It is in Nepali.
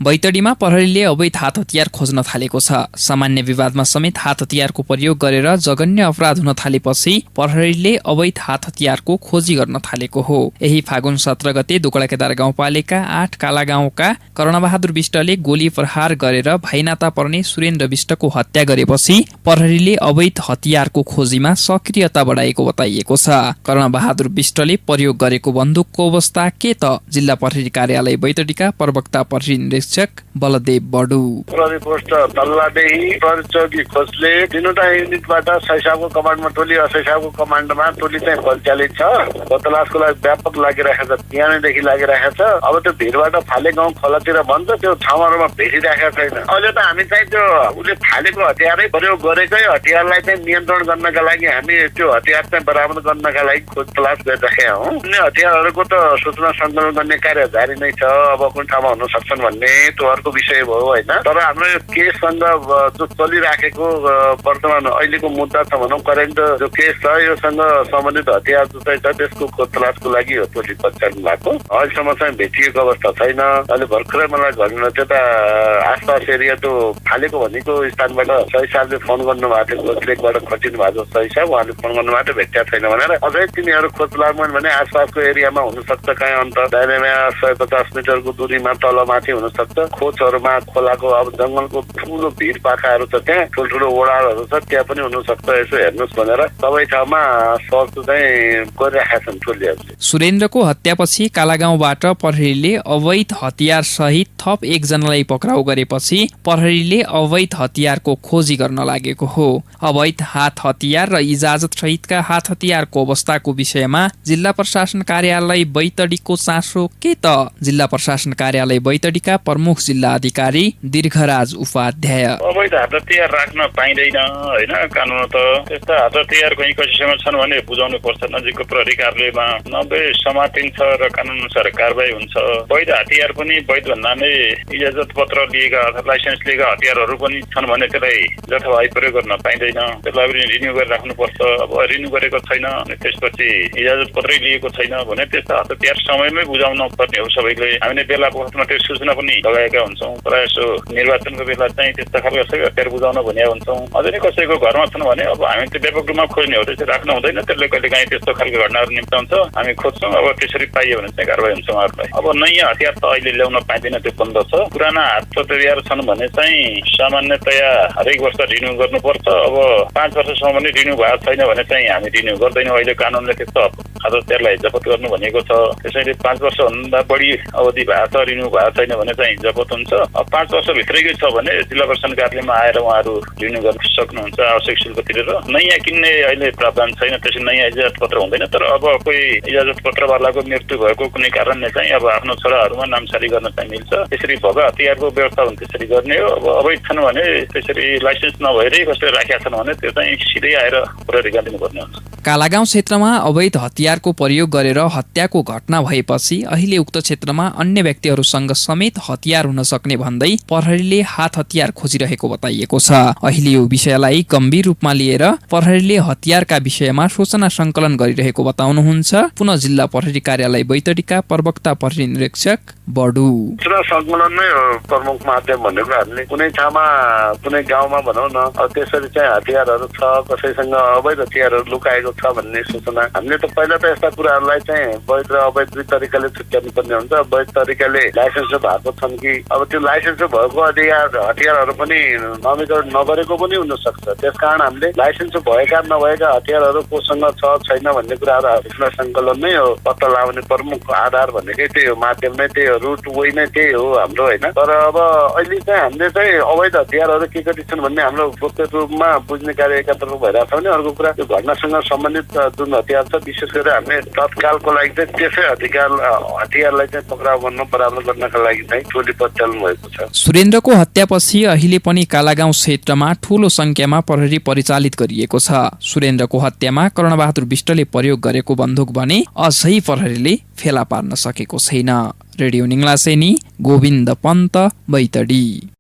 बैतडीमा प्रहरीले अवैध हात हतियार खोज्न थालेको छ। सामान्य विवादमा समेत हात हतियारको प्रयोग गरेर जघन्य अपराध हुन थालेपछि प्रहरीले अवैध हात हतियारको खोजी गर्न थालेको हो। यही फागुन 17 गते दुकडाकेदार गाउँपालिका 8 काला गाउँका कर्णबहादुर विष्टले गोली प्रहार गरेर भाइनाता पर्ने सुरेन्द्र विष्टको हत्या गरेपछि प्रहरीले अवैध हतियारको खोजीमा सक्रियता बढाएको बताइएको छ। कर्णबहादुर विष्टले प्रयोग गरेको बन्दुकको अवस्था के त? जिल्ला प्रहरी कार्यालय बैतडीका प्रवक्ता प्रहरी निरीक्षक बलदेव बडु। प्रहरी पोस्ट तल्लादेखि प्रहरी चौकी खोजले तीनवटा युनिटबाट सैसाबको कमान्डमा टोली, असैसाबको कमान्डमा टोली चाहिँ परिचालित छ। तलासको लागि व्यापक लागिरहेको छ, बिहानैदेखि लागिरहेको छ। अब त्यो भिडबाट फाले गाउँ खोलातिर भन्छ, त्यो ठाउँहरूमा भेटिरहेको छैन। अहिले त हामी चाहिँ त्यो उसले फालेको हतियारै प्रयोग गरेकै हतियारलाई चाहिँ नियन्त्रण गर्नका लागि हामी त्यो हतियार चाहिँ बरामद गर्नका लागि खोज तलास गरिरहेका हौँ। अन्य हतियारहरूको त सूचना सङ्कलन गर्ने कार्य जारी नै छ। अब कुन ठाउँमा हुन सक्छन् भन्ने त्यो अर्को विषय भयो होइन। तर हाम्रो यो केससँग जो चलिराखेको वर्तमान अहिलेको मुद्दा छ भनौँ, करेन्ट जो केस छ योसँग सम्बन्धित हतियार जो चाहिँ छ त्यसको खोज तलासको लागि यो टोली परिचालन भएको। अहिलेसम्म चाहिँ भेटिएको अवस्था छैन। अहिले भर्खरै मलाई घरमा त्यता आसपास एरिया त्यो फालेको भनेको स्थानबाट सही साहबले फोन गर्नुभएको थियो, लेकबाट खटिनु भएको सही साहब, उहाँले फोन गर्नुभएको थियो भेट्या छैन भनेर। अझै तिनीहरू खोज तलासमा भने आसपासको एरियामा हुनसक्छ, कहीँ अन्त दाहिनेमा 150 मिटरको दूरीमा तलमाथि हुनसक्छ। खोजहरूमा खोलाको अब जङ्गलको ठुलो भिड पाखाहरू छ, त्यहाँ ठुल्ठुलो ओडारहरू छ, त्यहाँ पनि हुनसक्छ। यसो हेर्नुहोस् भनेर सबै ठाउँमा सर्च चाहिँ गरिरहेका छन् टोलीहरूले। सुरेन्द्रको हत्यापछि कालागाउँबाट प्रहरीले अवैध हतियार सहित थप एकजनालाई पक्राउ गरेपछि प्रहरीले अवैध हतियारको खोजी गर्न लागेको हो। अवैध हात हतियार र इजाजत सहितका हात हतियारको अवस्थाको विषयमा जिल्ला प्रशासन कार्यालय बैतडीको चासो के त? जिल्ला प्रशासन कार्यालय बैतडीका प्रमुख जिल्ला अधिकारी दीर्घराज उपाध्याय। अवैध हात हतियार राख्न पाइँदैन होइन, कानुन त त्यस्ता हात हतियार कहीँ कसैसँग छन् भने बुझाउनु पर्छ। नजिकको प्रहरी कार्यालयमा नभए समातिन्छ र कानुन अनुसार कारबाही हुन्छ। वैध हतियार पनि वैध भन्नाले इजाजत पत्र लिएका अथवा लाइसेन्स लिएका हतियारहरू पनि छन् भने त्यसलाई जथाभावी प्रयोग गर्न पाइँदैन। त्यसलाई पनि रिन्यू गरेर राख्नुपर्छ। अब रिन्यू गरेको छैन अनि त्यसपछि इजाजत पत्रै लिएको छैन भने त्यस्ता हात हतियार समयमै बुझाउन पर्ने हो सबैले। हामीले बेला बखतमा त्यो सूचना पनि लगाएका हुन्छौँ। प्रायः जसो निर्वाचनको बेला चाहिँ त्यस्ता खालका सबै हतियार बुझाउन भनेका हुन्छौँ। अझै नै कसैको घरमा छन् भने अब हामी त्यो व्यापक रूपमा खोज्ने हो, त्यसरी राख्नु हुँदैन। त्यसले कहिले काहीँ त्यस्तो खालको घटनाहरू निम्ताउँछ, हामी खोज्छौँ। अब त्यसरी पाइयो भने चाहिँ कारबाही हुन्छ उहाँहरूलाई। अब नयाँ हतियार त अहिले ल्याउन पाइँदैन, त्यो बन्द छ। पुराना हात हतियार छन् भने चाहिँ सामान्यतया हरेक वर्ष रिन्यू गर्नुपर्छ। अब 5 वर्षसम्म पनि रिन्यू भएको छैन भने चाहिँ हामी रिन्यू गर्दैनौँ। अहिले कानुनले त्यस्तो हात हतियारलाई जफत गर्नु भनेको छ। त्यसैले 5 वर्षभन्दा बढी अवधि भएको छ, रिन्यू भएको छैन भने चाहिँ जफत हुन्छ। अब 5 वर्षभित्रैकै छ भने जिल्ला प्रशासन कार्यालयमा आएर उहाँहरू रिन्यू गर्न सक्नुहुन्छ आवश्यक शुल्क तिरेर। नयाँ किन्ने अहिले प्रावधान छैन, त्यसै नयाँ इजाजत पत्र हुँदैन। तर अब कोही इजाजत पत्रवालाको मृत्यु भएको कुनै कारणले चाहिँ अब आफ्नो छोराहरूमा नामसारी गर्न चाहिँ मिल्छ। त्यसरी भएका हतियारको व्यवस्थापन त्यसरी गर्ने हो। अब अवैध छन् भने त्यसरी लाइसेन्स नभएरै कसैले राखेका छन् भने त्यो चाहिँ सिधै आएर प्रहरीका दिनुपर्ने हुन्छ। कालागाउँ क्षेत्रमा अवैध हतियारको प्रयोग गरेर हत्याको घटना भएपछि अहिले उक्त क्षेत्रमा अन्य व्यक्तिहरूसँग समेत हतियार हुन सक्ने भन्दै प्रहरीले हात हतियार खोजिरहेको बताइएको छ। अहिले यो विषयलाई गम्भीर रूपमा लिएर प्रहरीले हतियारका विषयमा सूचना सङ्कलन गरिरहेको बताउनुहुन्छ पुनः जिल्ला प्रहरी कार्यालय बैतडीका प्रवक्ता प्रहरी निरीक्षक बडु। सूचना सङ्कलन नै हो प्रमुख माध्यम भनेको। हामीले कुनै ठाउँमा कुनै गाउँमा भनौँ न त्यसरी चाहिँ हतियारहरू छ, कसैसँग अवैध हतियारहरू लुकाएको छ भन्ने सूचना हामीले त पहिला त यस्ता कुराहरूलाई चाहिँ वैध र अवैध दुई तरिकाले छुट्याउनु पर्ने हुन्छ। वैध तरिकाले लाइसेन्स भएको छन् कि अब त्यो लाइसेन्स भएको हतियारहरू पनि नवीकरण नगरेको पनि हुन सक्छ। त्यसकारण हामीले लाइसेन्स भएका नभएका हतियारहरू कोसँग छ छैन भन्ने कुराहरू सूचना सङ्कलन नै हो। पत्ता लगाउने प्रमुख आधार भनेकै त्यही हो, माध्यम नै त्यही हो, रुट वे नै त्यही हो हाम्रो होइन। तर अब अहिले चाहिँ हामीले चाहिँ अवैध हतियारहरू के कति छन् भन्ने हाम्रो गुप्त रूपमा बुझ्ने कार्य एकातर्फ भइरहेको छ भने अर्को कुरा त्यो घटनासँग सम्बन्धित जुन हतियार छ विशेष गरेर हामीले तत्कालको लागि चाहिँ त्यसै हतियारलाई चाहिँ पक्राउ गर्न बराबर गर्नका लागि चाहिँ टोली परिचालन भएको छ। सुरेन्द्रको हत्यापछि अहिले पनि कालागाउँ क्षेत्रमा ठूलो संख्यामा प्रहरी परिचालित गरिएको छ। सुरेन्द्रको हत्यामा कर्णबहादुर विष्टले प्रयोग गरेको बन्दुक भने अझै प्रहरीले फेला पार्न सकेको छैन। रेडियो निङ्लासेनी, गोविन्द पन्त, बैतडी।